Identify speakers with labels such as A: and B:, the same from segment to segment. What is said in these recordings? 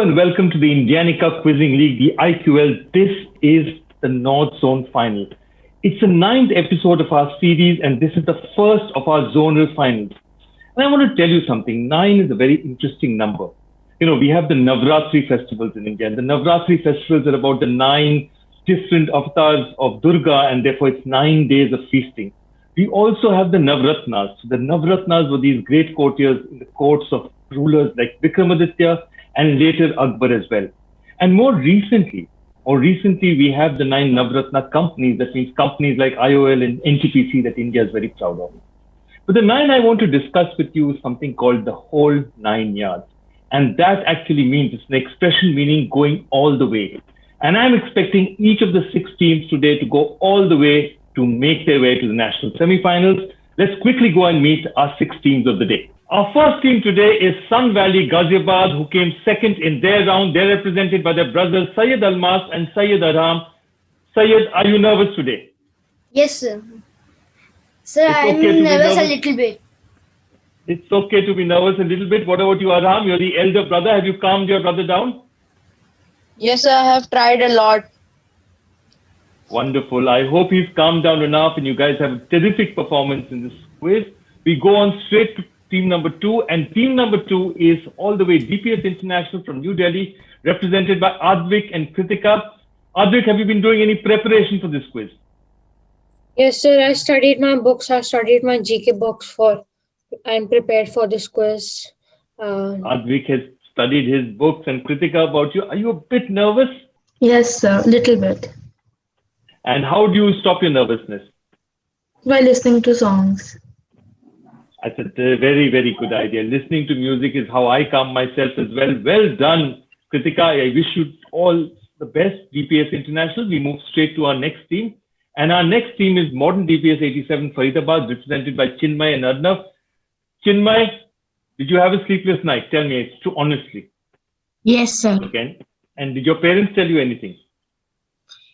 A: and welcome to the Indiannica Quiz League, the IQL. This is the North Zone Final. It's the 9th episode of our series, and this is the first of our zonal finals. And I want to tell you something. 9 is a very interesting number. You know, we have the Navratri festivals in India, and the Navratri festivals are about the 9 different avatars of Durga, and therefore it's 9 days of feasting. We also have the Navratnas. The Navratnas were these great courtiers in the courts of rulers like Vikramaditya and later Akbar as well. And more recently, we have the 9 Navratna companies. That means companies like IOL and NTPC that India is very proud of. But the 9 I want to discuss with you is something called the whole 9 yards. And that actually means, it's an expression meaning going all the way. And I'm expecting each of the 6 teams today to go all the way to make their way to the national semi-finals. Let's quickly go and meet our 6 teams of the day. Our first team today is Sun Valley Ghaziabad, who came second in their round. They're represented by their brothers Syed Almas and Syed Aram. Syed, are you nervous today?
B: Yes, sir. Sir, I'm nervous a little bit.
A: It's okay to be nervous a little bit. What about you, Aram? You're the elder brother. Have you calmed your brother down?
C: Yes, sir, I have tried a lot.
A: Wonderful. I hope he's calmed down enough and you guys have a terrific performance in this quiz. We go on straight to team number 2, and team number 2 is all the way DPS International from New Delhi, represented by Advik and Kritika. Advik, have you been doing any preparation for this quiz?
D: Yes, sir. I studied my books. I studied my GK books I'm prepared for this quiz.
A: Advik has studied his books, and Kritika, about you, are you a bit nervous?
E: Yes, sir, little bit.
A: And how do you stop your nervousness?
E: By listening to songs.
A: That's a very, very good idea. Listening to music is how I calm myself as well. Well done, Kritika. I wish you all the best, DPS International. We move straight to our next team. And our next team is Modern DPS 87 Faridabad, represented by Chinmay and Arnav. Chinmay, did you have a sleepless night? Tell me, it's true, honestly.
F: Yes, sir.
A: Okay. And did your parents tell you anything?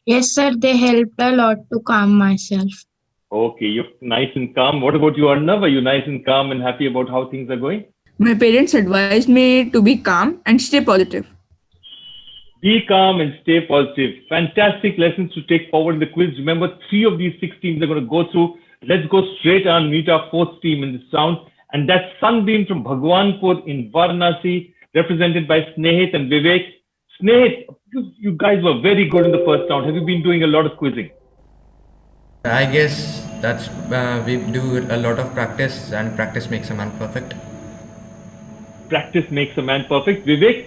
F: Yes, sir. They helped a lot to calm myself.
A: Okay, you're nice and calm. What about you, Arnav? Are you nice and calm and happy about how things are going?
G: My parents advised me to be calm and stay positive.
A: Be calm and stay positive. Fantastic lessons to take forward in the quiz. Remember, 3 of these 6 teams are going to go through. Let's go straight and meet our 4th team in this round. And that's Sunbeam from Bhagwanpur in Varanasi, represented by Snehit and Vivek. Snehit, you guys were very good in the first round. Have you been doing a lot of quizzing?
H: I guess that's we do a lot of practice, and practice makes a man perfect.
A: Practice makes a man perfect. Vivek,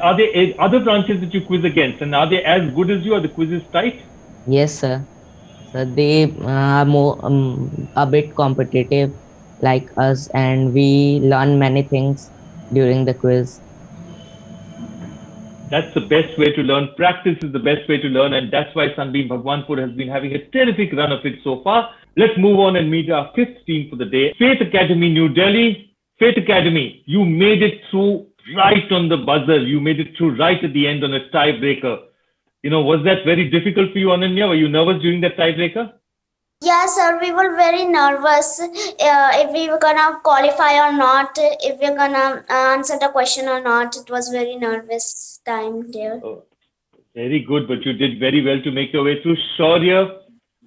A: are there other branches that you quiz against, and are they as good as you? Are the quizzes tight?
I: Yes, sir. So they are more a bit competitive like us, and we learn many things during the quiz.
A: That's the best way to learn. Practice is the best way to learn, and that's why Sunbeam Bhagwanpur has been having a terrific run of it so far. Let's move on and meet our 5th team for the day. Faith Academy, New Delhi. Faith Academy, you made it through right on the buzzer. You made it through right at the end on a tiebreaker. You know, was that very difficult for you, Ananya? Were you nervous during that tiebreaker?
B: Yes, sir. We were very nervous if we were gonna qualify or not, if we're gonna answer the question or not. It was very nervous time there.
A: Oh, very good, but you did very well to make your way through. Shaurya,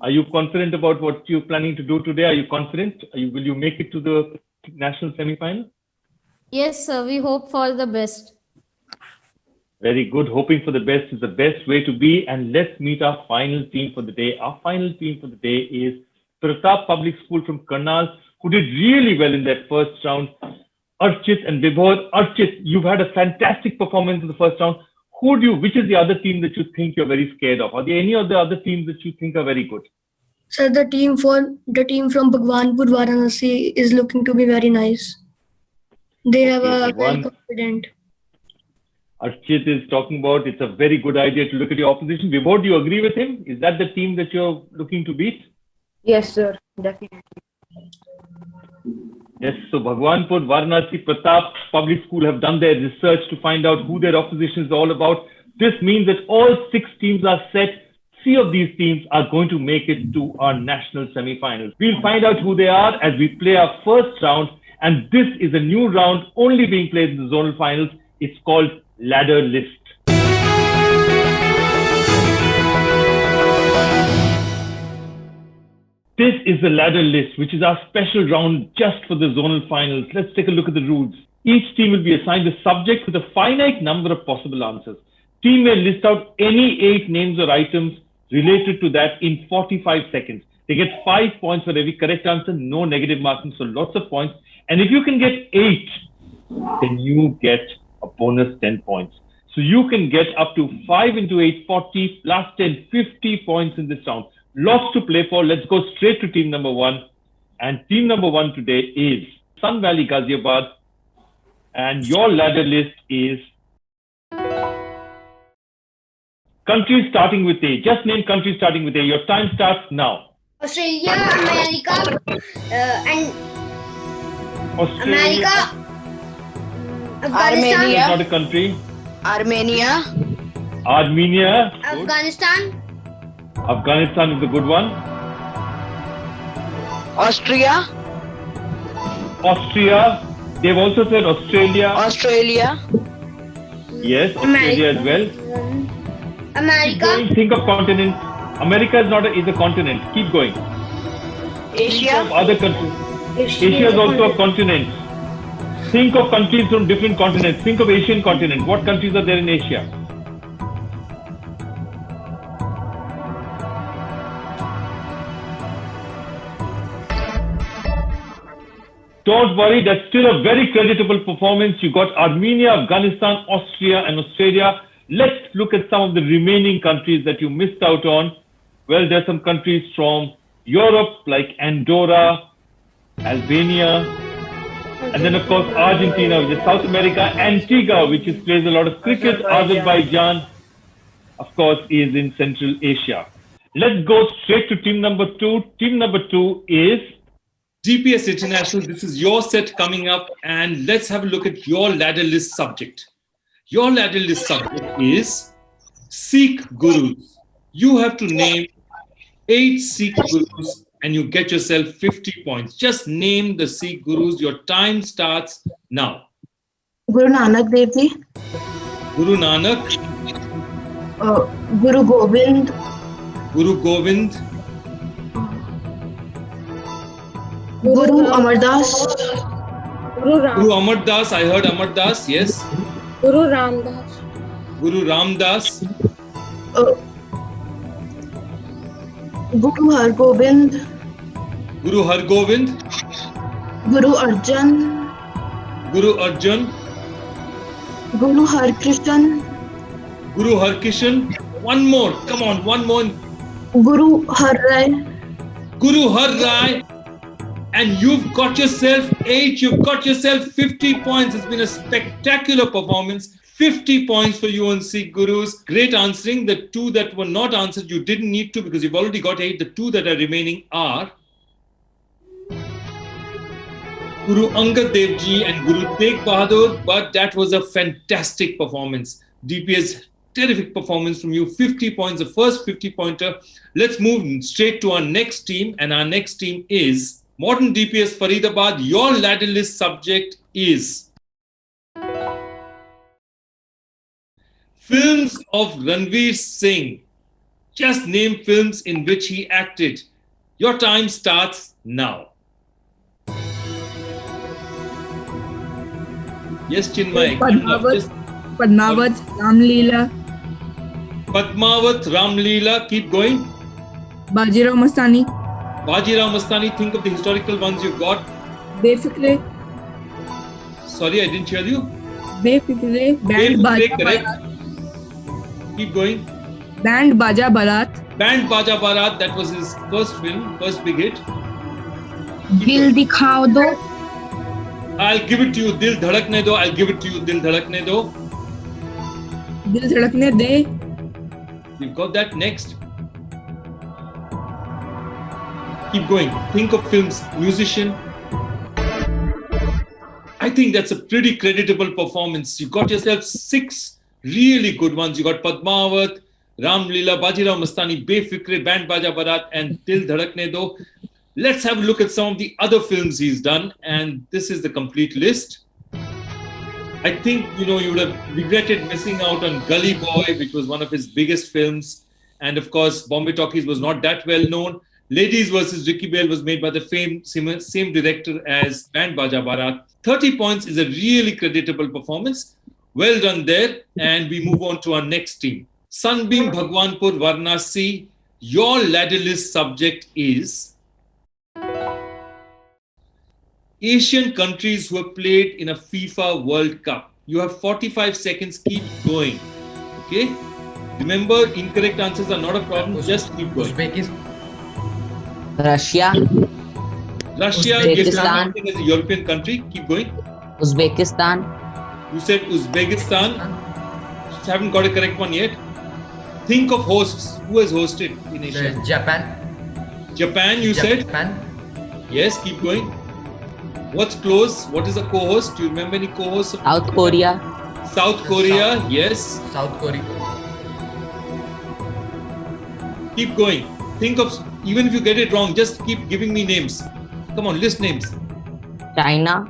A: are you confident about what you're planning to do today? Are you confident? Will you make it to the national semi-final?
J: Yes, sir. We hope for the best.
A: Very good. Hoping for the best is the best way to be. And let's meet our final team for the day. Our final team for the day is Pratap Public School from Karnal, who did really well in their first round. Archit and Vibhor. Archit, you've had a fantastic performance in the first round. Which is the other team that you think you're very scared of? Are there any of the other teams that you think are very good?
E: Sir, the team from Bhagwanpur, Varanasi is looking to be very nice. They have a very confident.
A: Archit is talking about it's a very good idea to look at your opposition. Vibhor, do you agree with him? Is that the team that you're looking to beat?
C: Yes, sir, definitely.
A: Yes, so Bhagwanpur, Varanasi, Pratap Public School have done their research to find out who their opposition is all about. This means that all 6 teams are set. 3 of these teams are going to make it to our national semi-finals. We'll find out who they are as we play our first round. And this is a new round only being played in the zonal finals. It's called ladder list. This is the ladder list, which is our special round just for the zonal finals. Let's take a look at the rules. Each team will be assigned a subject with a finite number of possible answers. Team may list out any 8 names or items related to that in 45 seconds. They get 5 points for every correct answer, no negative marking, so lots of points. And if you can get 8, then you get a bonus 10 points. So you can get up to 5 into 8, 40, plus 10, 50 points in this round. Lots to play for. Let's go straight to team number 1. And team number 1 today is Sun Valley Ghaziabad. And your ladder list is countries starting with A. Just name countries starting with A. Your time starts now.
B: Australia, America, and
A: Australia.
B: America,
C: Armenia.
A: Is not a country.
C: Armenia.
A: Armenia. Good.
B: Afghanistan,
A: Afghanistan is a good one.
C: Austria.
A: Austria. They've also said Australia.
C: Australia.
A: Yes, Australia as well.
B: America,
A: Think of continents. America is not is a continent. Keep going. Think
C: Asia.
A: of other countries. Asia is also a continent. Think of countries from different continents. Think of Asian continent. What countries are there in Asia? Don't worry, that's still a very creditable performance. You got Armenia, Afghanistan, Austria, and Australia. Let's look at some of the remaining countries that you missed out on. Well, there's some countries from Europe like Andorra, Albania, and then of course Argentina, which is South America, Antigua, which plays a lot of cricket, Azerbaijan, of course, is in Central Asia. Let's go straight to team number 2. Team number 2 is
K: GPS International. This is your set coming up, and let's have a look at your ladder list subject. Your ladder list subject is Sikh Gurus. You have to name 8 Sikh Gurus and you get yourself 50 points. Just name the Sikh Gurus. Your time starts now.
F: Guru Nanak Dev Ji,
K: Guru Nanak,
F: Guru Gobind,
K: Guru Govind,
F: Guru Amar Das,
K: Guru Amar Das. I heard Amar Das, yes.
D: Guru Ramdas,
K: Guru Ram Das,
F: Guru Har Gobind,
K: Guru Har Gobind,
F: Guru Arjan,
K: Guru Arjan,
F: Guru Har Krishan,
K: Guru Har Kishan. One more, come on, one more.
F: Guru Har Rai,
K: Guru Har Rai. And you've got yourself 8, you've got yourself 50 points. It's been a spectacular performance. 50 points for you on Sikh Gurus. Great answering. The 2 that were not answered, you didn't need to because you've already got 8. The 2 that are remaining are Guru Angad Dev Ji and Guru Tegh Bahadur. But that was a fantastic performance. DPS, terrific performance from you. 50 points, the first 50 pointer. Let's move straight to our next team. And our next team is Modern DPS Faridabad. Your ladder list subject is films of Ranveer Singh. Just name films in which he acted. Your time starts now. Yes, Chinmay.
G: Padmavat, Ramleela,
K: Padmavat, Ramleela. Keep going.
G: Bajirao Mastani,
K: Bajirao Mastani. Think of the historical ones you've got.
G: Befikre,
K: Sorry, I didn't hear you.
G: Befikre, Band Baja
K: correct.
G: Barat,
K: Keep going.
G: Band Baja Barat,
K: Band Baja Barat. That was his first film, first big hit.
F: Dil Dikhao Do,
K: I'll give it to you. Dil Dhadakne Do. I'll give it to you. Dil Dhadakne Do.
G: Dil Dhadakne De,
K: You've got that. Next. Keep going. Think of films. Musician. I think that's a pretty creditable performance. You got yourself 6 really good ones. You got Padmavat, Ramleela, Bajirao Mastani, Befikre, Band Baja Barat, and Dil Dhadakne Do. Let's have a look at some of the other films he's done. And this is the complete list. I think, you would have regretted missing out on Gully Boy, which was one of his biggest films. And of course, Bombay Talkies was not that well known. Ladies versus Ricky Bell was made by the same director as Band Baja Barat. 30 points is a really creditable performance. Well done there. And we move on to our next team. Sunbeam Bhagwanpur Varanasi. Your ladder list subject is Asian countries who have played in a FIFA World Cup. You have 45 seconds. Keep going. Okay? Remember, incorrect answers are not a problem. Just keep going.
I: Russia.
K: Uzbekistan is a European country. Keep going.
I: Uzbekistan.
K: You said Uzbekistan. Just haven't got a correct one yet. Think of hosts. Who has hosted in Asia? Japan, you said?
H: Japan.
K: Yes, keep going. What's close? What is a co-host? Do you remember any co-hosts?
I: South Korea.
K: South Korea, yes.
H: South Korea.
K: Keep going. Think of, even if you get it wrong, just keep giving me names. Come on, list names.
I: China.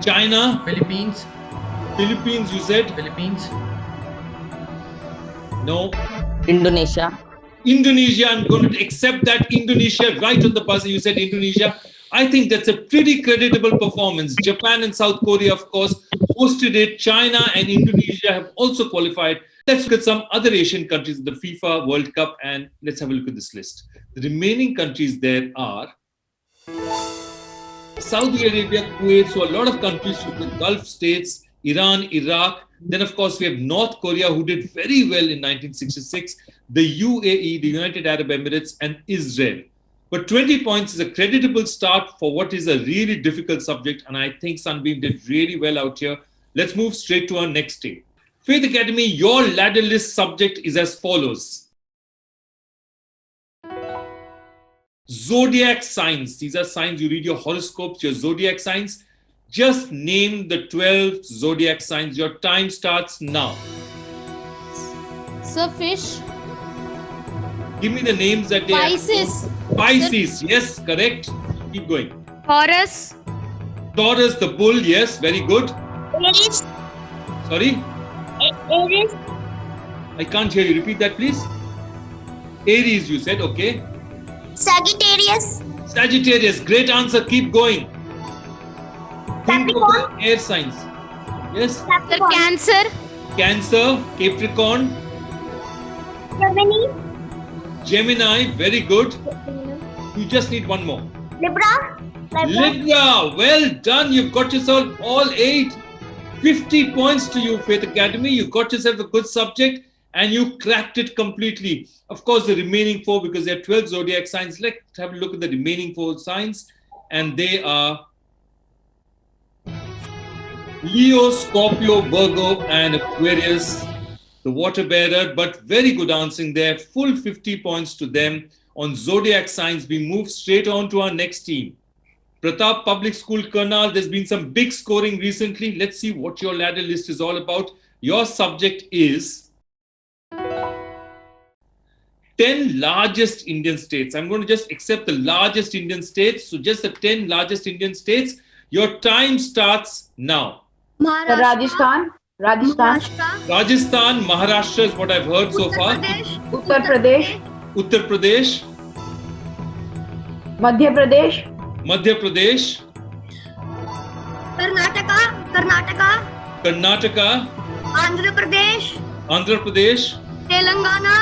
K: China.
H: Philippines.
K: Philippines, you said?
H: Philippines.
K: No.
I: Indonesia.
K: Indonesia, I'm going to accept that. Indonesia, right on the buzzer, you said Indonesia. I think that's a pretty creditable performance. Japan and South Korea, of course, hosted it. China and Indonesia have also qualified. Let's look at some other Asian countries in the FIFA World Cup and let's have a look at this list. The remaining countries there are Saudi Arabia, Kuwait, so a lot of countries from the Gulf states, Iran, Iraq. Then, of course, we have North Korea, who did very well in 1966, the UAE, the United Arab Emirates, and Israel. But 20 points is a creditable start for what is a really difficult subject, and I think Sunbeam did really well out here. Let's move straight to our next team. Faith Academy, your ladder list subject is as follows. Zodiac signs. These are signs. You read your horoscopes, your zodiac signs. Just name the 12 zodiac signs. Your time starts now.
J: Sir, fish.
K: Give me the names that they are.
J: Pisces.
K: Pisces, yes, correct. Keep going.
J: Taurus.
K: Taurus, the bull, yes, very good.
B: Aries.
K: Sorry?
B: Aries.
K: I can't hear you. Repeat that, please. Aries, you said, okay.
B: Sagittarius.
K: Sagittarius, great answer. Keep going. Think of the air signs. Yes.
J: Sir, Cancer.
K: Cancer, Capricorn,
B: Gemini.
K: Gemini, very good. You just need one more.
B: Libra.
K: Libra, well done. You've got yourself all 8. 50 points to you, Faith Academy. You got yourself a good subject and you cracked it completely. Of course, the remaining 4, because there are 12 zodiac signs. Let's have a look at the remaining 4 signs. And they are Leo, Scorpio, Virgo, and Aquarius, the water bearer. But very good answering there. Full 50 points to them. On zodiac signs, we move straight on to our next team. Pratap Public School, Karnal, there's been some big scoring recently. Let's see what your ladder list is all about. Your subject is 10 largest Indian states. I'm going to just accept the largest Indian states. So just the 10 largest Indian states. Your time starts now.
G: Rajasthan.
K: Rajasthan, Maharashtra is what I've heard so far.
G: Uttar Pradesh.
K: Uttar Pradesh.
G: Madhya Pradesh.
K: Madhya Pradesh.
E: Karnataka.
K: Karnataka.
E: Andhra Pradesh.
K: Andhra Pradesh.
E: Telangana.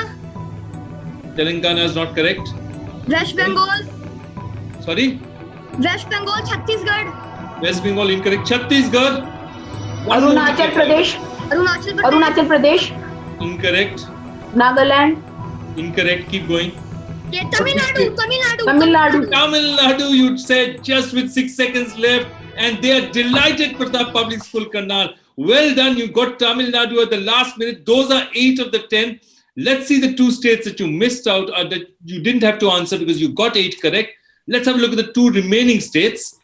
K: Telangana is not correct.
E: West Bengal.
K: Sorry?
E: West Bengal. Chhattisgarh.
K: West Bengal incorrect. Chhattisgarh.
G: Arunachal Pradesh. Arunachal Pradesh.
K: Incorrect.
G: Nagaland.
K: Incorrect. Keep going.
E: Tamil Nadu.
G: Tamil
K: Nadu, you said just with 6 seconds left. And they are delighted, Pratap Public School, Karnal. Well done. You got Tamil Nadu at the last minute. Those are 8 of the 10. Let's see the 2 states that you missed out or that you didn't have to answer because you got 8 correct. Let's have a look at the 2 remaining states.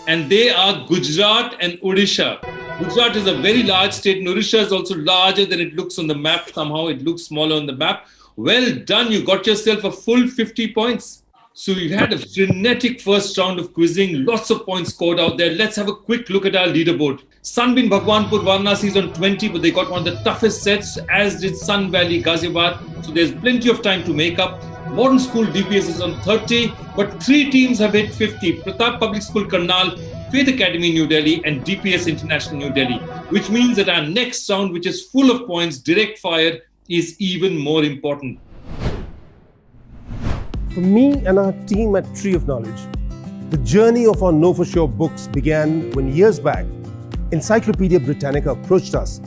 K: And they are Gujarat and Odisha. Gujarat is a very large state and Odisha is also larger than it looks on the map. Somehow it looks smaller on the map. Well done. You got yourself a full 50 points. So we've had a frenetic first round of quizzing, lots of points scored out there. Let's have a quick look at our leaderboard. Sunbeam Bhagwanpur Varanasi is on 20, but they got one of the toughest sets, as did Sun Valley Ghaziabad. So there's plenty of time to make up. Modern School DPS is on 30, but 3 teams have hit 50. Pratap Public School Karnal, Faith Academy New Delhi, and DPS International New Delhi, which means that our next round, which is full of points, direct fire, is even more important.
L: For me and our team at Tree of Knowledge, the journey of our Know For Sure books began when years back, Encyclopedia Britannica approached us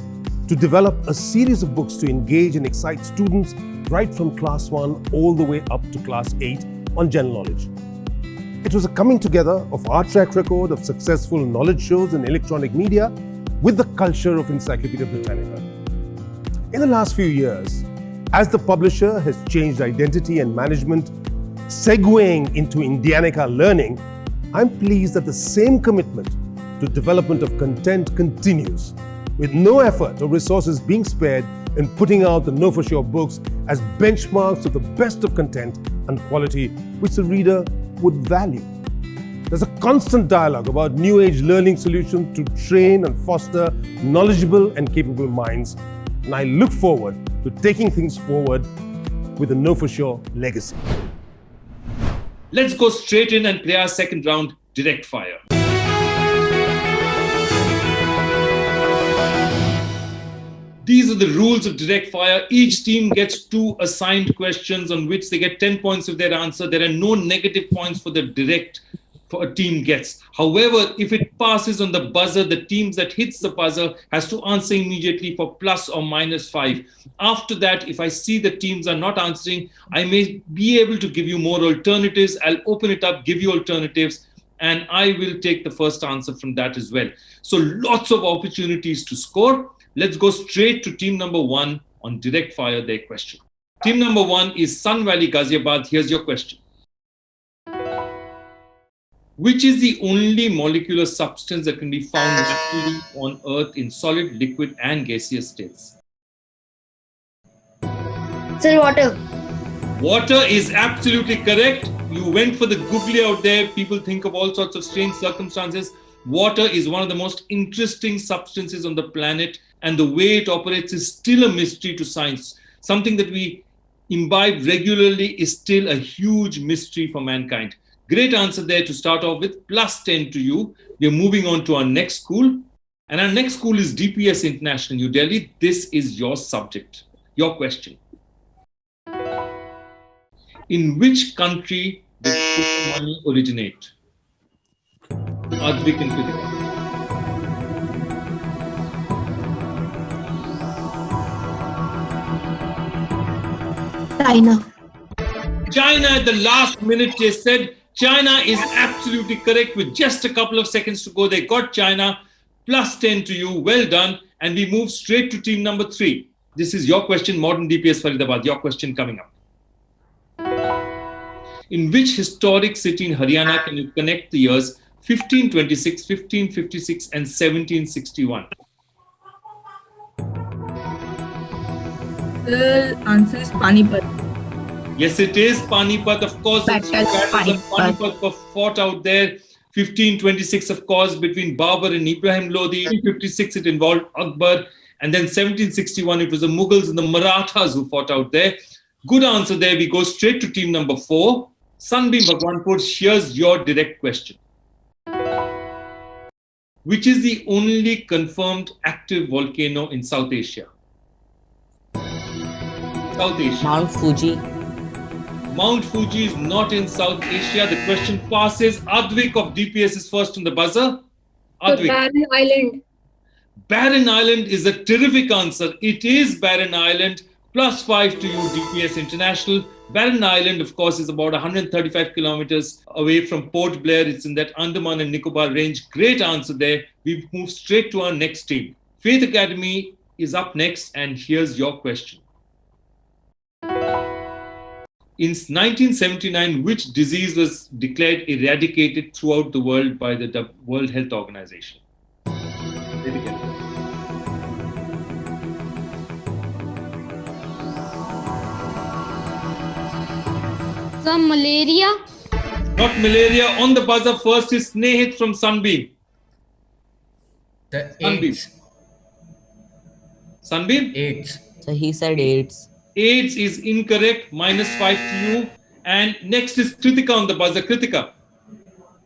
L: to develop a series of books to engage and excite students right from class 1 all the way up to class 8 on general knowledge. It was a coming together of our track record of successful knowledge shows in electronic media with the culture of Encyclopedia Britannica. In the last few years, as the publisher has changed identity and management, segueing into Indiannica Learning, I'm pleased that the same commitment to development of content continues, with no effort or resources being spared in putting out the Know For Sure books as benchmarks of the best of content and quality which the reader would value. There's a constant dialogue about new age learning solutions to train and foster knowledgeable and capable minds, and I look forward to taking things forward with the Know For Sure legacy.
K: Let's go straight in and play our second round, direct fire. These are the rules of direct fire. Each team gets 2 assigned questions on which they get 10 points if their answer. There are no negative points for the direct for a team gets. However, if it passes on the buzzer, the teams that hits the buzzer has to answer immediately for plus or minus 5. After that, if I see the teams are not answering, I may be able to give you more alternatives. I'll open it up, give you alternatives, and I will take the first answer from that as well. So lots of opportunities to score. Let's go straight to team number 1 on direct fire, their question. Team number 1 is Sun Valley Ghaziabad. Here's your question. Which is the only molecular substance that can be found naturally on Earth in solid, liquid, and gaseous states?
E: Sir, water.
K: Water is absolutely correct. You went for the googly out there. People think of all sorts of strange circumstances. Water is one of the most interesting substances on the planet, and the way it operates is still a mystery to science. Something that we imbibe regularly is still a huge mystery for mankind. Great answer there to start off with, plus 10 to you. We're moving on to our next school. And our next school is DPS International New Delhi. This is your subject, your question. In which country did paper money originate? Advik and Kritika.
F: China.
K: China at the last minute, they said. China is absolutely correct with just a couple of seconds to go. They got China, plus 10 to you. Well done. And we move straight to team number 3. This is your question, Modern DPS Faridabad. Your question coming up. In which historic city in Haryana can you connect the years 1526, 1556, and 1761?
G: The answer is Panipat.
K: Yes, it is Panipat. Of course, the
F: Battle
K: battles of
F: Panipat.
K: Panipat were fought out there. 1526, of course, between Babur and Ibrahim Lodi. 1556, it involved Akbar. And then 1761, it was the Mughals and the Marathas who fought out there. Good answer there. We go straight to team number 4. Sunbeam Bhagwanpur, here's your direct question. Which is the only confirmed active volcano in South Asia? South Asia.
I: Mount Fuji.
K: Mount Fuji is not in South Asia. The question passes. Advik of DPS is first on the buzzer. Advik.
D: Barren Island.
K: Barren Island is a terrific answer. It is Barren Island. Plus 5 to you, DPS International. Barren Island, of course, is about 135 kilometers away from Port Blair. It's in that Andaman and Nicobar range. Great answer there. We move straight to our next team. Faith Academy is up next, and here's your question. In 1979, which disease was declared eradicated throughout the world by the World Health Organization?
J: Sir, malaria.
K: Not malaria. On the buzzer first is Snehit from Sunbeam.
H: The
K: Sunbeam.
H: AIDS.
K: Sunbeam?
H: AIDS.
I: So he said AIDS.
K: AIDS is incorrect. -5 to you. And next is Kritika on the buzzer. Kritika.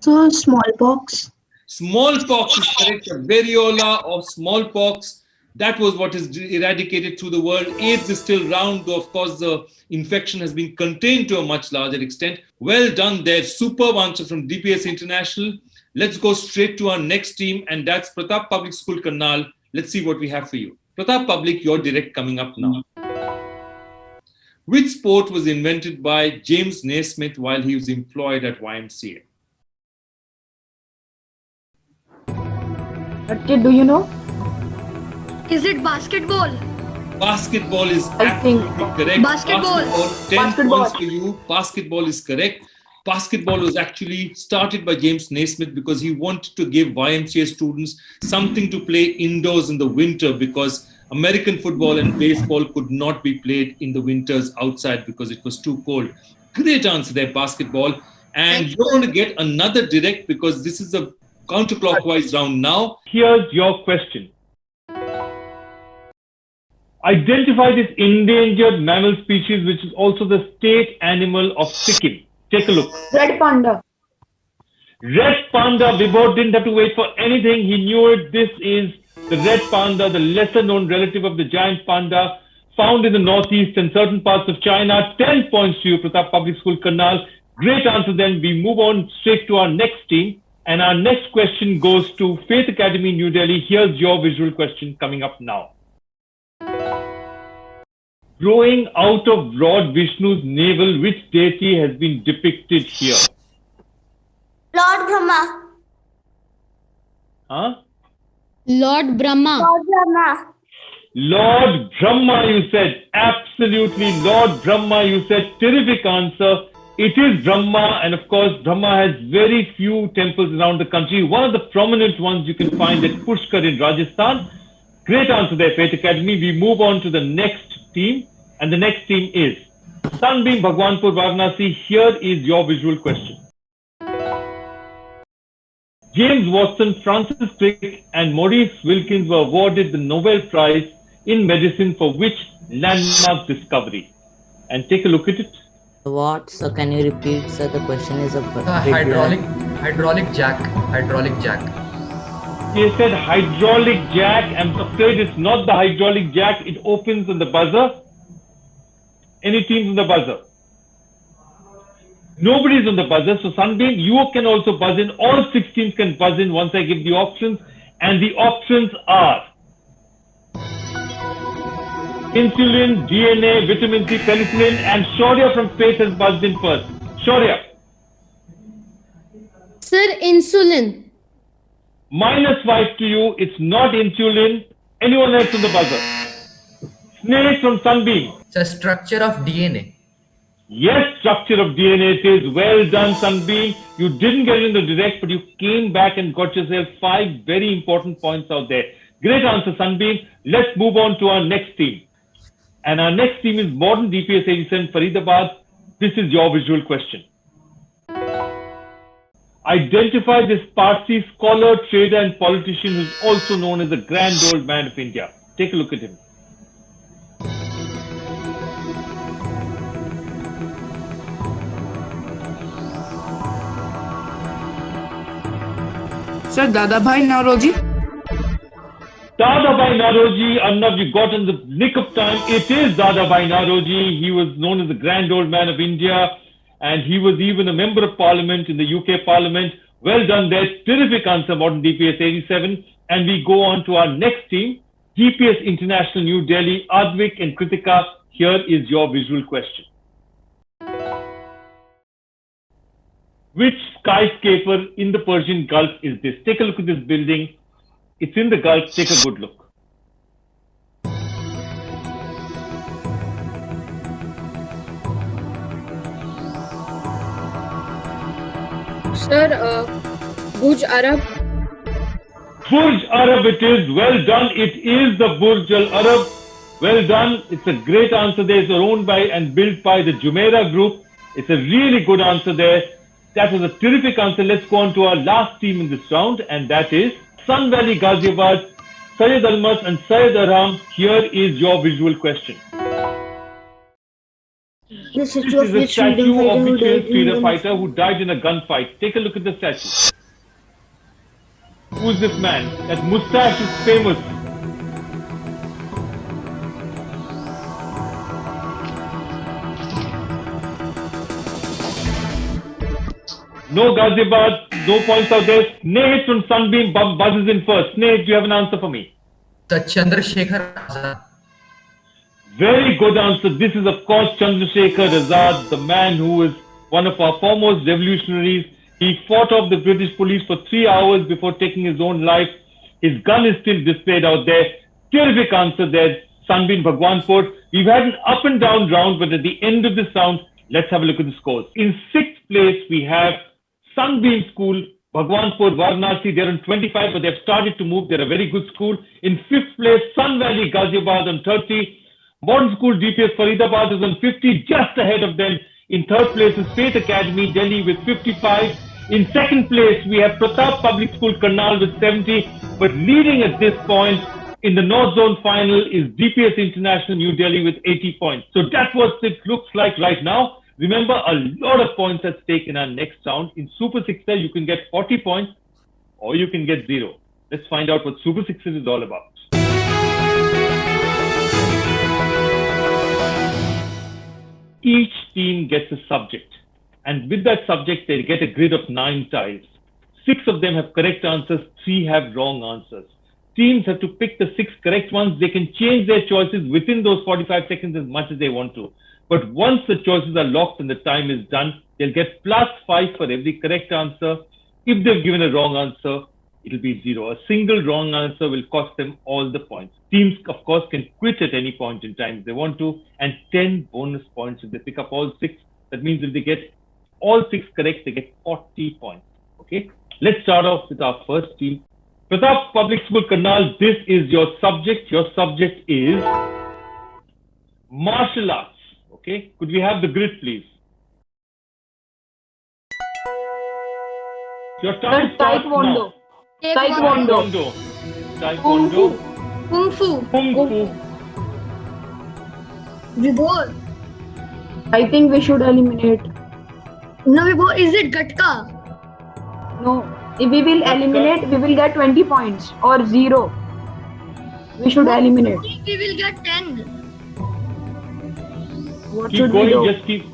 F: So smallpox.
K: Smallpox is correct. The variola or smallpox, that was what is eradicated through the world. AIDS is still around, though of course the infection has been contained to a much larger extent. Well done there. Superb answer from DPS International. Let's go straight to our next team, and that's Pratap Public School, Karnal. Let's see what we have for you. Pratap Public, you're direct coming up now. Which sport was invented by James Naismith while he was employed at YMCA?
F: Kid, do you know?
E: Is it basketball?
K: Basketball is
F: I think
K: absolutely correct.
E: Basketball.
K: 10
F: Basketball.
K: points for you. Basketball is correct. Basketball was actually started by James Naismith because he wanted to give YMCA students something to play indoors in the winter, because American football and baseball could not be played in the winters outside because it was too cold. Great answer there, basketball. And you're going to get another direct because this is a counterclockwise round now.
A: Here's your question. Identify this endangered mammal species, which is also the state animal of Sikkim. Take a look.
F: Red panda.
A: Red panda. Vibhor didn't have to wait for anything. He knew it. This is the red panda, the lesser known relative of the giant panda, found in the northeast and certain parts of China. 10 points to you, Pratap Public School, Karnal. Great answer then. We move on straight to our next team. And our next question goes to Faith Academy, New Delhi. Here's your visual question coming up now. Growing out of Lord Vishnu's navel, which deity has been depicted here?
B: Lord Brahma.
A: Huh?
J: Lord Brahma.
B: Lord Brahma.
A: Lord Brahma, you said. Absolutely, Lord Brahma, you said. Terrific answer. It is Brahma, and of course, Brahma has very few temples around the country. One of the prominent ones you can find at Pushkar in Rajasthan. Great answer there, Faith Academy. We move on to the next team, and the next team is Sunbeam Bhagwanpur Varanasi. Here is your visual question. James Watson, Francis Crick, and Maurice Wilkins were awarded the Nobel Prize in Medicine for which landmark discovery? And take a look at it.
I: What? So can you repeat? So the question is a
H: Hydraulic jack. Hydraulic jack.
A: He said hydraulic jack. I'm afraid it's not the hydraulic jack. It opens on the buzzer. Any teams on the buzzer? Nobody's on the buzzer. So Sunbeam, you can also buzz in. All 6 teams can buzz in once I give the options. And the options are insulin, DNA, vitamin C, penicillin, and Shaurya from Faith has buzzed in first. Shaurya.
J: Sir, insulin.
A: -5 to you. It's not insulin. Anyone else on the buzzer? Snake from Sunbeam.
H: It's a structure of DNA.
A: Yes, structure of DNA it is. Well done, Sunbeam. You didn't get in the direct, but you came back and got yourself 5 very important points out there. Great answer, Sunbeam. Let's move on to our next team. And our next team is Modern DPS 87 Faridabad. This is your visual question. Identify this Parsi scholar, trader, and politician who is also known as the Grand Old Man of India. Take a look at him.
G: Sir, Dadabhai Nauroji.
A: Dadabhai Naoroji, Arnav, you got in the nick of time. It is Dadabhai Naoroji. He was known as the Grand Old Man of India, and he was even a member of Parliament in the UK Parliament. Well done there. Terrific answer, Modern DPS 87. And we go on to our next team, DPS International New Delhi, Advik and Kritika. Here is your visual question. Which skyscraper in the Persian Gulf is this? Take a look at this building. It's in the Gulf. Take a good look.
D: Sir, Burj Arab.
A: Burj Arab it is. Well done. It is the Burj Al Arab. Well done. It's a great answer there. It's owned by and built by the Jumeirah Group. It's a really good answer there. That was a terrific answer. Let's go on to our last team in this round, and that is Sun Valley Ghaziabad, Syed Almas and Syed Arham. Here is your visual question.
E: The
A: This is a statue of which freedom fighter who died in a gunfight. Take a look at the statue. Who's this man? That mustache is famous. No Ghaziabad, no points out there. Sneh from Sunbeam buzzes in first. Sneh, do you have an answer for me?
H: Chandrasekhar Azad.
A: Very good answer. This is, of course, Chandrasekhar Azad, the man who is one of our foremost revolutionaries. He fought off the British police for 3 hours before taking his own life. His gun is still displayed out there. Terrific answer there, Sunbeam Bhagwanpur. We've had an up and down round, but at the end of this round, let's have a look at the scores. In 6th place, we have Sunbeam School, Bhagwanpur, Varanasi. They're on 25, but they've started to move. They're a very good school. In 5th place, Sun Valley Ghaziabad on 30. Modern School DPS Faridabad is on 50, just ahead of them. In 3rd place is Faith Academy, Delhi with 55. In 2nd place, we have Pratap Public School, Karnal with 70. But leading at this point in the North Zone Final is DPS International, New Delhi with 80 points. So that's what it looks like right now. Remember, a lot of points at stake in our next round. In Super Sixer, you can get 40 points or you can get 0. Let's find out what Super Sixer is all about. Each team gets a subject, and with that subject, they get a grid of 9 tiles. 6 of them have correct answers, 3 have wrong answers. Teams have to pick the 6 correct ones. They can change their choices within those 45 seconds as much as they want to. But once the choices are locked and the time is done, they'll get +5 for every correct answer. If they've given a wrong answer, it'll be 0. A single wrong answer will cost them all the points. Teams, of course, can quit at any point in time if they want to, and 10 bonus points if they pick up all 6. That means if they get all 6 correct, they get 40 points. Okay? Let's start off with our first team. Pratap Public School, Karnal, this is your subject. Your subject is martial arts. Okay? Could we have the grid, please? Your time starts now.
E: Taekwondo.
A: Taekwondo.
E: Kung Fu.
A: Kung Fu.
E: Vibhor.
F: I think we should eliminate.
E: No, Vibhor, is it Gatka?
F: No. If we will eliminate, we will get 20 points or 0. We should eliminate.
E: We will get 10.
F: What
A: Keep
F: should
A: going,
F: we do?
A: just keep.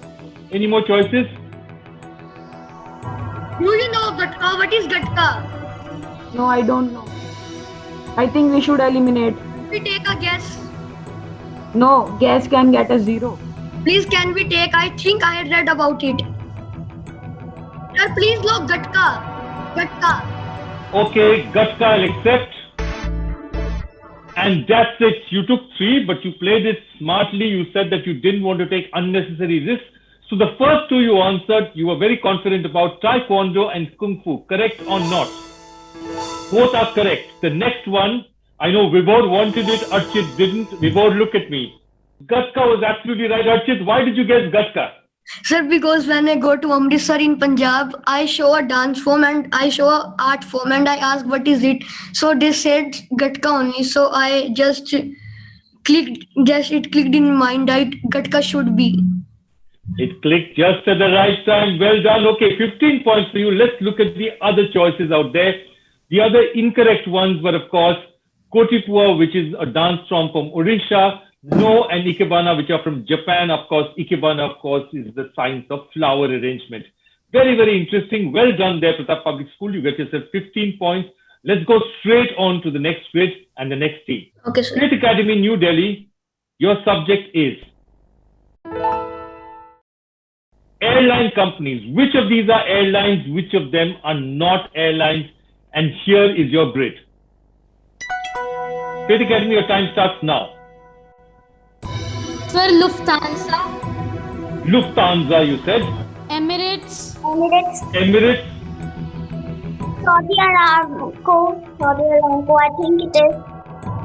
A: Any more choices?
E: Do you know Gatka? What is Gatka?
F: No, I don't know. I think we should eliminate.
E: We take a guess.
F: No, guess can get a 0.
E: Please, can we take? I think I had read about it. Sir, please look Gatka. Gatka.
A: Okay, Gatka, I'll accept. And that's it. You took 3, but you played it smartly. You said that you didn't want to take unnecessary risks. So the first 2 you answered, you were very confident about Taekwondo and Kung Fu. Correct or not? Both are correct. The next one, I know Vibhor wanted it, Archit didn't. Vibhor, look at me. Gatka was absolutely right. Archit, why did you guess Gatka?
E: Sir, because when I go to Amritsar in Punjab, I show a dance form and I show a art form and I ask what is it. So they said Gatka only. So I just clicked, it clicked in my mind that Gatka should be.
A: It clicked just at the right time. Well done. Okay, 15 points for you. Let's look at the other choices out there. The other incorrect ones were, of course, Kotipua, which is a dance form from Odisha, No and Ikebana, which are from Japan. Of course, Ikebana, of course, is the science of flower arrangement. Very, very interesting. Well done there, Pratap Public School. You get yourself 15 points. Let's go straight on to the next grid and the next team.
E: Okay, sir.
A: State Academy, New Delhi. Your subject is airline companies. Which of these are airlines? Which of them are not airlines? And here is your grid. State Academy, your time starts now.
J: Sir, Lufthansa.
A: Lufthansa, you said.
J: Emirates.
A: Emirates.
B: Saudi Aramco, I think it is.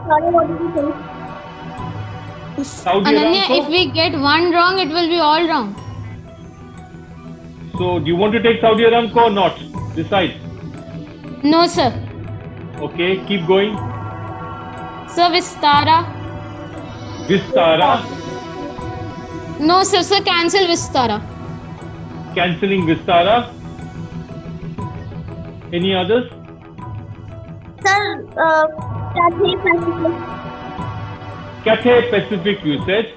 B: Sorry, what did you think?
A: Saudi
J: Ananya,
A: Aramco.
J: if we get one wrong, it will be all wrong.
A: So, do you want to take Saudi Aramco or not? Decide.
J: No, sir.
A: Okay, keep going.
J: Sir, Vistara.
A: Vistara.
J: No, sir. Sir, cancel Vistara.
A: Cancelling Vistara. Any others?
B: Sir, Cathay Pacific.
A: Cathay Pacific, you said.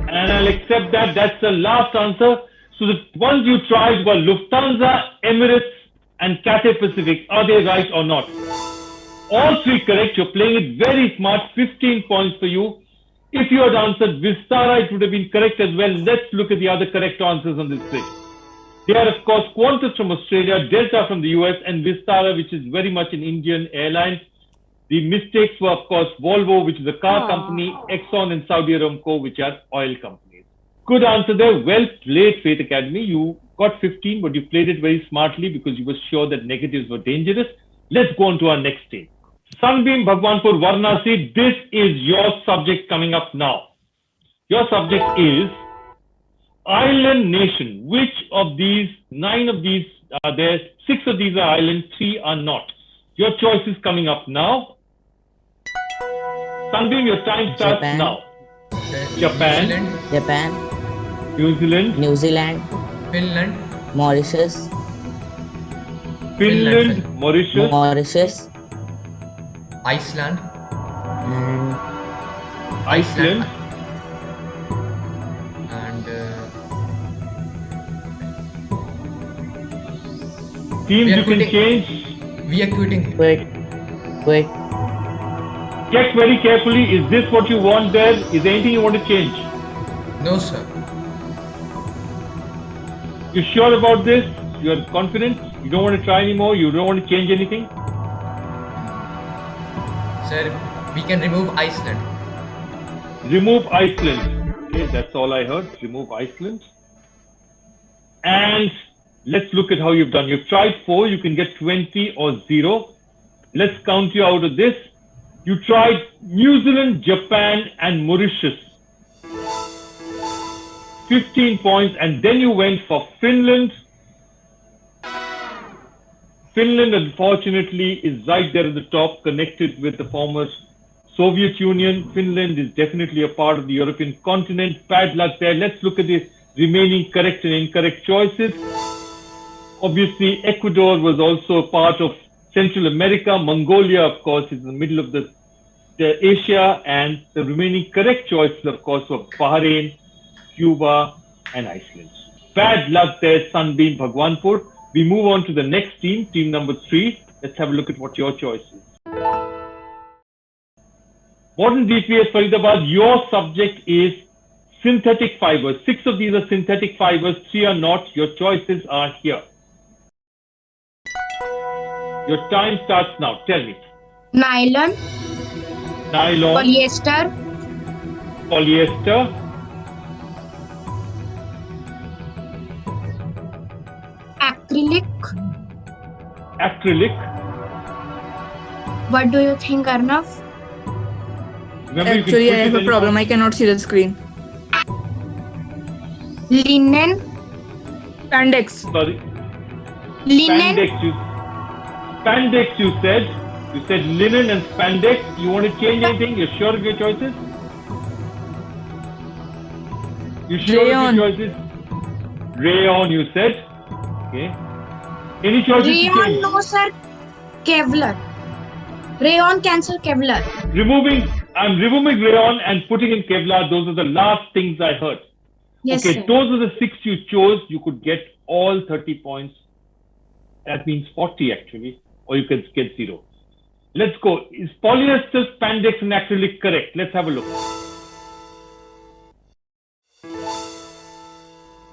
A: And I'll accept that. That's the last answer. So the ones you tried were Lufthansa, Emirates, and Cathay Pacific. Are they right or not? All three correct. You're playing it very smart. 15 points for you. If you had answered Vistara, it would have been correct as well. Let's look at the other correct answers on this page. They are, of course, Qantas from Australia, Delta from the US, and Vistara, which is very much an Indian airline. The mistakes were, of course, Volvo, which is a car company, Exxon and Saudi Aramco, which are oil companies. Good answer there. Well played, Faith Academy. You got 15, but you played it very smartly because you were sure that negatives were dangerous. Let's go on to our next team. Sunbeam Bhagwanpur Varanasi, this is your subject coming up now. Your subject is island nation. Which of these, 9 of these are there? 6 of these are island, 3 are not. Your choice is coming up now. Sunbeam, your time starts
I: Japan.
A: now. Japan.
I: Japan,
A: New Zealand.
I: New Zealand,
H: Finland.
I: Mauritius,
A: Finland. Mauritius.
I: Mauritius,
H: Iceland.
I: and
A: Iceland.
H: And
A: Teams
H: we are
A: you can
H: quitting.
A: change.
H: We are quitting.
I: Quit.
A: Check very carefully. Is this what you want there? Is there anything you want to change?
H: No, sir.
A: You sure about this? You are confident? You don't want to try anymore? You don't want to change anything?
H: Sir, we can remove Iceland.
A: Remove Iceland. Okay, that's all I heard. Remove Iceland. And let's look at how you've done. You've tried 4. You can get 20 or 0. Let's count you out of this. You tried New Zealand, Japan, and Mauritius. 15 points. And then you went for Finland. Finland, unfortunately, is right there at the top, connected with the former Soviet Union. Finland is definitely a part of the European continent. Bad luck there. Let's look at the remaining correct and incorrect choices. Obviously, Ecuador was also a part of Central America. Mongolia, of course, is in the middle of the Asia. And the remaining correct choices, of course, were Bahrain, Cuba, and Iceland. Bad luck there, Sunbeam Bhagwanpur. We move on to the next team, team number 3. Let's have a look at what your choice is. Modern DPS Faridabad, your subject is synthetic fibers. 6 of these are synthetic fibers, 3 are not. Your choices are here. Your time starts now. Tell me.
F: Nylon,
A: Nylon,
F: polyester,
A: polyester,
F: acrylic.
A: acrylic.
F: What do you think, Arnav?
A: Remember, you can
G: Actually, I
A: put
G: have
A: it
G: a
A: in
G: problem. I cannot see the screen.
F: Linen,
G: Spandex.
A: Sorry.
F: linen,
A: Spandex, you said. You said linen and spandex. You want to change anything? You're sure of your choices? You sure
G: Rayon.
A: of your choices? Rayon, you said. Okay. Any choices to
F: rayon,
A: change?
F: no sir, Kevlar. Rayon, cancel Kevlar.
A: I'm removing rayon and putting in Kevlar. Those are the last things I heard.
F: Yes,
A: Okay,
F: sir.
A: those are the 6 you chose. You could get all 30 points. That means 40 actually, or you can get 0. Let's go. Is polyester, spandex, and acrylic correct? Let's have a look.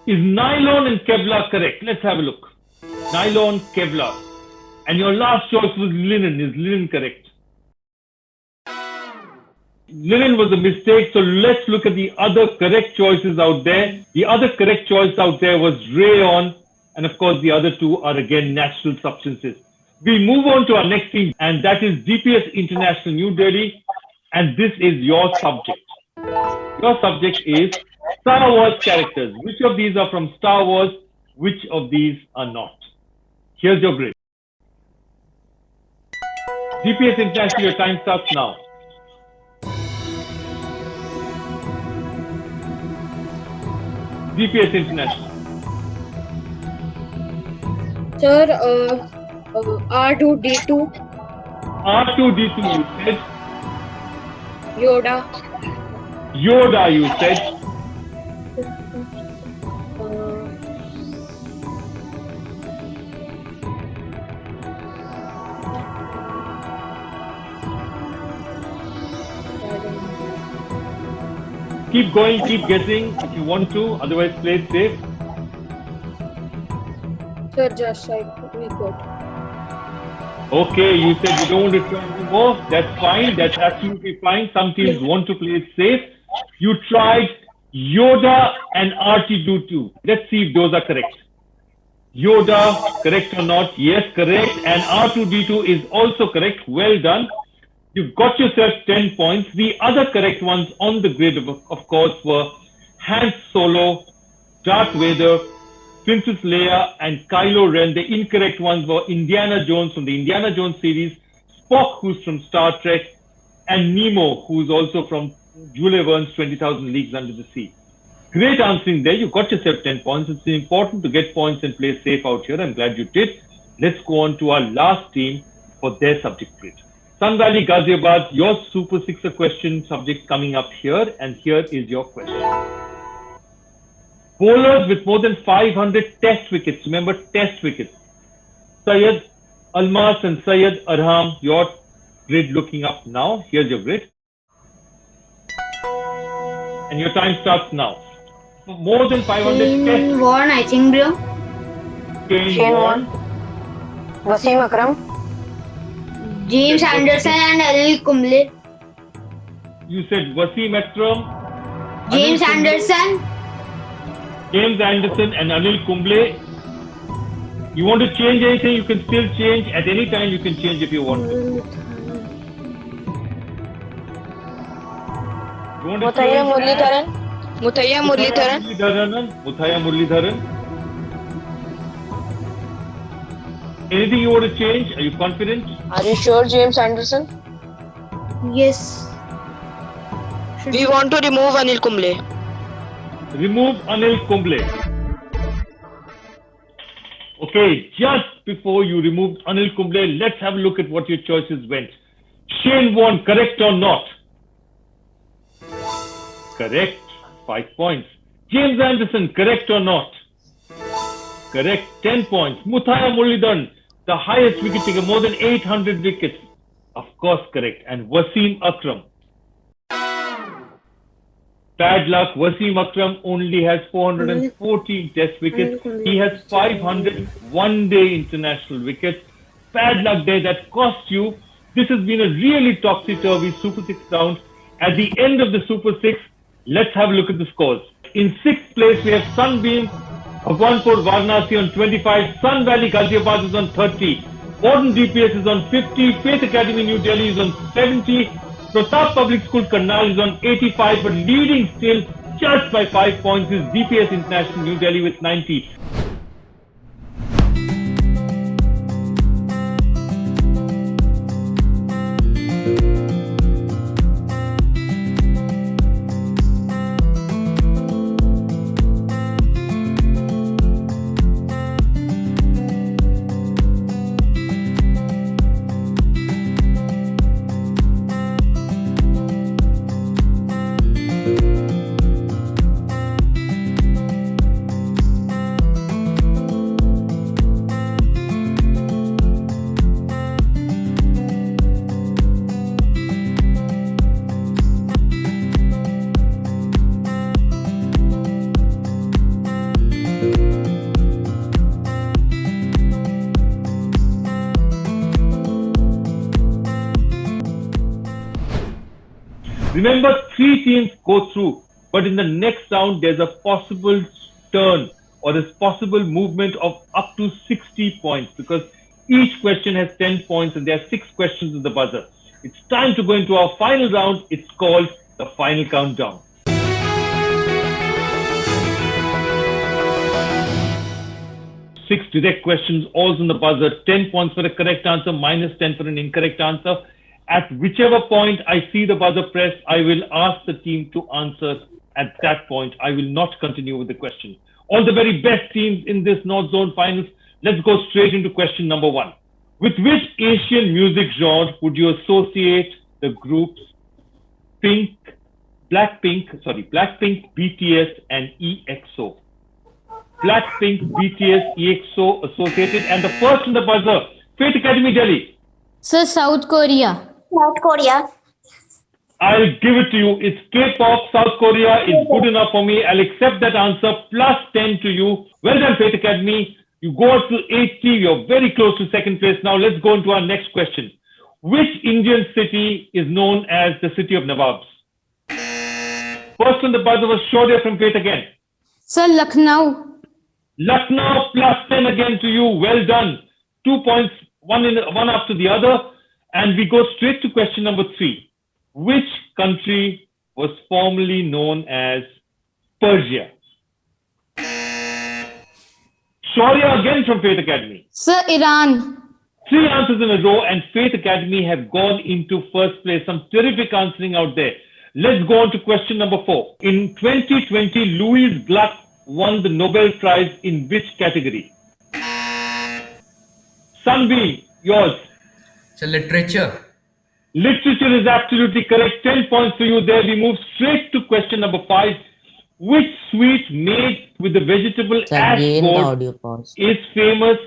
A: Is nylon and Kevlar correct? Let's have a look. Nylon, Kevlar. And your last choice was linen. Is linen correct? Linen was a mistake, so let's look at the other correct choices out there. The other correct choice out there was rayon, and of course the other 2 are again natural substances. We move on to our next team, and that is DPS International New Delhi, and this is your subject. Your subject is Star Wars characters. Which of these are from Star Wars? Which of these are not? Here's your grid. GPS International, your time starts now. GPS International.
D: Sir, R2D2.
A: R2D2, you said.
D: Yoda.
A: Yoda, you said. Keep going, keep guessing if you want to, otherwise play it safe.
D: Sir, just like we could.
A: Okay, you said you don't want to try anymore. That's fine, that's absolutely fine. Some teams want to play it safe. You tried Yoda and R2D2. Let's see if those are correct. Yoda, correct or not? Yes, correct. And R2D2 is also correct. Well done. You've got yourself 10 points. The other correct ones on the grid, of course, were Han Solo, Darth Vader, Princess Leia, and Kylo Ren. The incorrect ones were Indiana Jones from the Indiana Jones series, Spock, who's from Star Trek, and Nemo, who's also from Jules Verne's 20,000 Leagues Under the Sea. Great answering there. You got yourself 10 points. It's important to get points and play safe out here. I'm glad you did. Let's go on to our last team for their subject grid. Sun Valley, Ghaziabad, your Super Sixer question subject coming up here, and here is your question. Bowlers with more than 500 test wickets, remember test wickets. Syed Almas and Syed Arham, your grid looking up now. Here's your grid. And your time starts now. More than 500 test
J: Warren, I think, bro.
A: Shane Warne.
C: Wasim Akram.
J: James Anderson and Anil Kumble.
A: You said Wasim Akram.
J: James Anderson.
A: James Anderson and Anil Kumble. You want to change anything, you can still change. At any time, you can change if you want to. You want to
C: Muthaiya
A: change
C: Muralidharan. Muthaiya Muralidharan.
A: Muthaiya Muralidharan. Anything you want to change? Are you confident?
C: Are you sure, James Anderson?
J: Yes.
C: We want to remove Anil Kumble.
A: Remove Anil Kumble. Okay, just before you remove Anil Kumble, let's have a look at what your choices went. Shane Warne, correct or not? Correct, 5 points. James Anderson, correct or not? Correct, 10 points. Muthaiya Muralidharan, the highest wicket taker, more than 800 wickets. Of course, correct. And Wasim Akram. Bad luck, Wasim Akram only has 414 test wickets. He has 500 one-day international wickets. Bad luck there, that cost you. This has been a really topsy-turvy Super 6 round. At the end of the Super 6, let's have a look at the scores. In 6th place, we have Sunbeam Bhagwanpur Varanasi on 25, Sun Valley Ghaziabad is on 30, Modern DPS is on 50, Faith Academy New Delhi is on 70, Pratap Public School Karnal is on 85, but leading still just by 5 points is DPS International New Delhi with 90. Remember, 3 teams go through, but in the next round, there's a possible turn or there's possible movement of up to 60 points because each question has 10 points and there are 6 questions in the buzzer. It's time to go into our final round. It's called the final countdown. direct questions, all's on the buzzer. 10 points for a correct answer, minus 10 for an incorrect answer. At whichever point I see the buzzer press, I will ask the team to answer at that point. I will not continue with the question. All the very best teams in this North Zone Finals. Let's go straight into question number 1. With which Asian music genre would you associate the groups Blackpink, BTS, and EXO? Blackpink, BTS, EXO associated. And the first on the buzzer, Fate Academy Delhi.
J: Sir, South Korea.
B: South Korea.
A: I'll give it to you. It's K-pop. South Korea is good enough for me. I'll accept that answer. Plus 10 to you. Well done, Fate Academy. You go up to 80. You're very close to second place. Now let's go into our next question. Which Indian city is known as the city of Nawabs? First on the buzzer was Shaurya from Fate again.
J: Sir, Lucknow.
A: Lucknow, plus 10 again to you. Well done. 2 points, one after the other. And we go straight to question number 3. Which country was formerly known as Persia? Shaurya again from Fate Academy.
J: Sir, Iran.
A: 3 answers in a row, and Fate Academy have gone into first place. Some terrific answering out there. Let's go on to question number 4. In 2020, Louise Gluck won the Nobel Prize in which category? Sunbeam, yours.
H: So literature.
A: Literature is absolutely correct. 10 points for you there. We move straight to question number 5. Which sweet made with the vegetable ash board is famous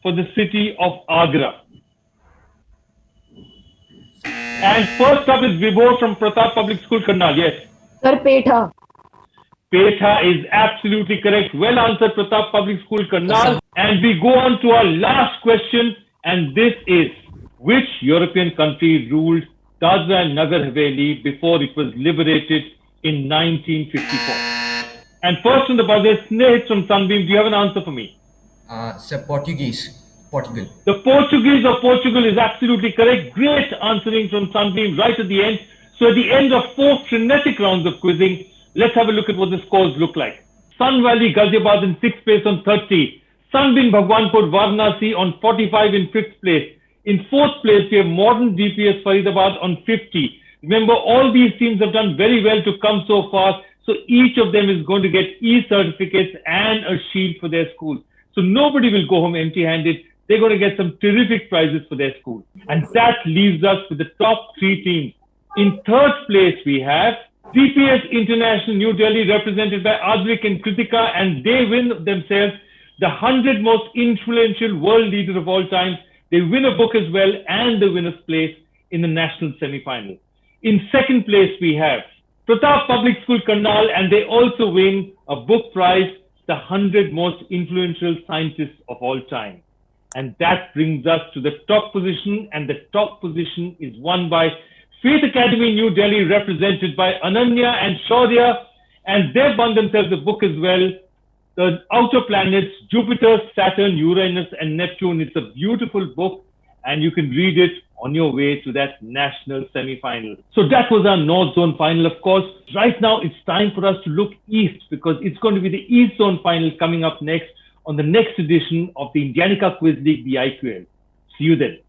A: for the city of Agra? And first up is Vibhor from Pratap Public School, Karnal. Yes.
F: Sir, Petha.
A: Petha is absolutely correct. Well answered, Pratap Public School, Karnal. And we go on to our last question. And this is, which European country ruled Dadra and Nagar Haveli before it was liberated in 1954? And first on the buzzer, Snehit from Sunbeam. Do you have an answer for me?
H: So Portugal.
A: The Portuguese of Portugal is absolutely correct. Great answering from Sunbeam right at the end. So at the end of 4 frenetic rounds of quizzing, let's have a look at what the scores look like. Sun Valley Ghaziabad in 6th place on 30. Sunbeam Bhagwanpur Varanasi on 45 in 5th place. In 4th place, we have Modern DPS Faridabad on 50. Remember, all these teams have done very well to come so far. So each of them is going to get e-certificates and a shield for their school. So nobody will go home empty-handed. They're going to get some terrific prizes for their school. And that leaves us with the top 3 teams. In 3rd place, we have DPS International New Delhi, represented by Advik and Kritika, and they win themselves the 100 most influential world leader of all time. They win a book as well, and the winner's place in the national semi-final. In 2nd place, we have Pratap Public School, Karnal, and they also win a book prize, the 100 most influential scientists of all time. And that brings us to the top position, and the top position is won by Faith Academy New Delhi, represented by Ananya and Shaurya, and they've won themselves a book as well, The Outer Planets, Jupiter, Saturn, Uranus, and Neptune. It's a beautiful book, and you can read it on your way to that national semi-final. So that was our North Zone final, of course. Right now, it's time for us to look east, because it's going to be the East Zone final coming up next on the next edition of the Indiannica Quiz League, the IQL. See you then.